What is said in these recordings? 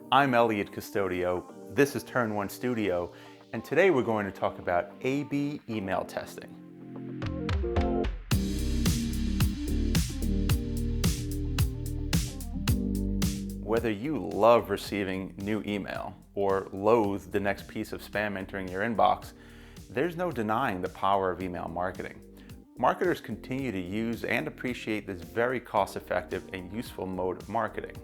I'm Elliot Custodio, this is Turn One Studio, and today we're going to talk about A/B email testing. Whether you love receiving new email or loathe the next piece of spam entering your inbox, there's no denying the power of email marketing. Marketers continue to use and appreciate this very cost-effective and useful mode of marketing.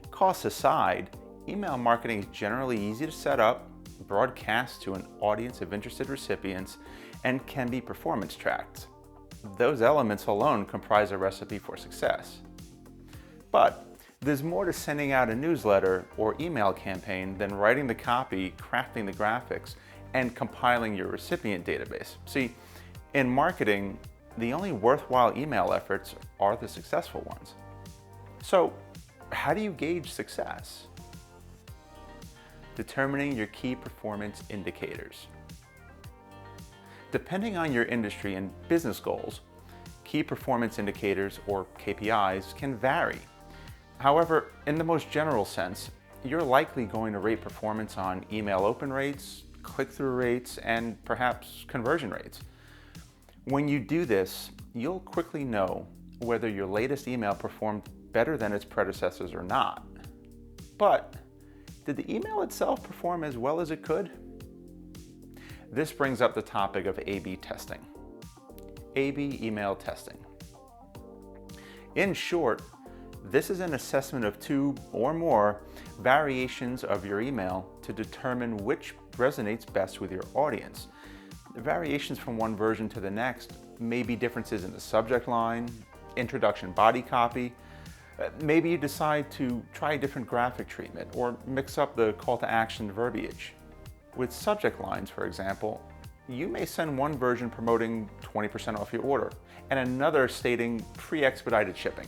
Costs aside, email marketing is generally easy to set up, broadcast to an audience of interested recipients, and can be performance tracked. Those elements alone comprise a recipe for success. But there's more to sending out a newsletter or email campaign than writing the copy, crafting the graphics, and compiling your recipient database. See, in marketing, the only worthwhile email efforts are the successful ones. So, how do you gauge success? Determining your key performance indicators. Depending on your industry and business goals, key performance indicators, or KPIs, can vary. However, in the most general sense, you're likely going to rate performance on email open rates, click-through rates, and perhaps conversion rates. When you do this, you'll quickly know whether your latest email performed better than its predecessors or not. But did the email itself perform as well as it could? This brings up the topic of A/B testing. A/B email testing. In short, this is an assessment of two or more variations of your email to determine which resonates best with your audience. The variations from one version to the next may be differences in the subject line, introduction body copy. Maybe you decide to try a different graphic treatment or mix up the call to action verbiage. With subject lines, for example, you may send one version promoting 20% off your order and another stating free expedited shipping.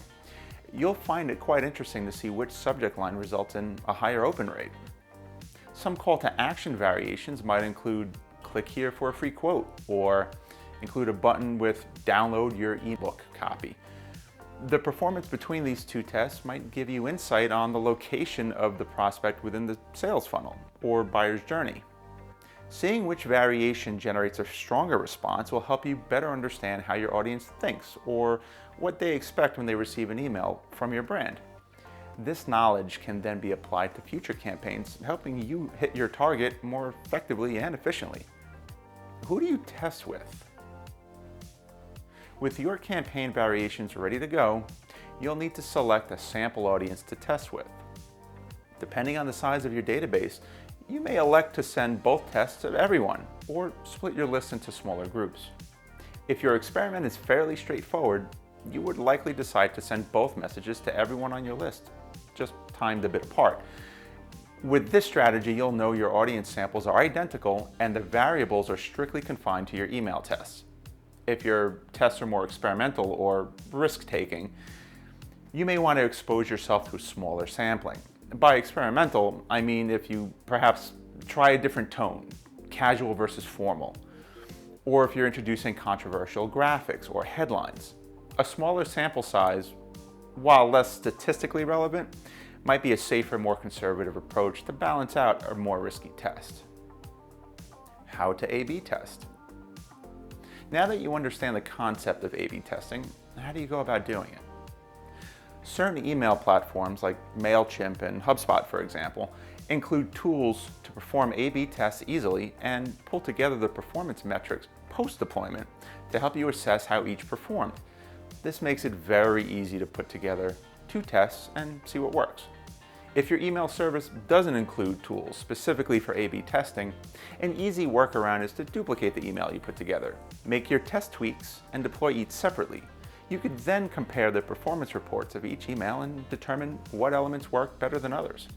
You'll find it quite interesting to see which subject line results in a higher open rate. Some call to action variations might include click here for a free quote or include a button with download your ebook copy. The performance between these two tests might give you insight on the location of the prospect within the sales funnel or buyer's journey. Seeing which variation generates a stronger response will help you better understand how your audience thinks or what they expect when they receive an email from your brand. This knowledge can then be applied to future campaigns, helping you hit your target more effectively and efficiently. Who do you test with? With your campaign variations ready to go, you'll need to select a sample audience to test with. Depending on the size of your database, you may elect to send both tests to everyone or split your list into smaller groups. If your experiment is fairly straightforward, you would likely decide to send both messages to everyone on your list, just timed a bit apart. With this strategy, you'll know your audience samples are identical and the variables are strictly confined to your email tests. If your tests are more experimental or risk-taking, you may want to expose yourself to a smaller sampling. By experimental, I mean if you perhaps try a different tone, casual versus formal, or if you're introducing controversial graphics or headlines. A smaller sample size, while less statistically relevant, might be a safer, more conservative approach to balance out a more risky test. How to A/B test. Now that you understand the concept of A/B testing, how do you go about doing it? Certain email platforms like MailChimp and HubSpot, for example, include tools to perform A/B tests easily and pull together the performance metrics post-deployment to help you assess how each performed. This makes it very easy to put together two tests and see what works. If your email service doesn't include tools specifically for A/B testing, an easy workaround is to duplicate the email you put together. Make your test tweaks and deploy each separately. You could then compare the performance reports of each email and determine what elements work better than others.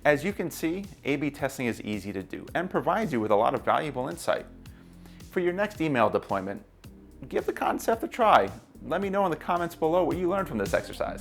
As you can see, A/B testing is easy to do and provides you with a lot of valuable insight. For your next email deployment, give the concept a try. Let me know in the comments below what you learned from this exercise.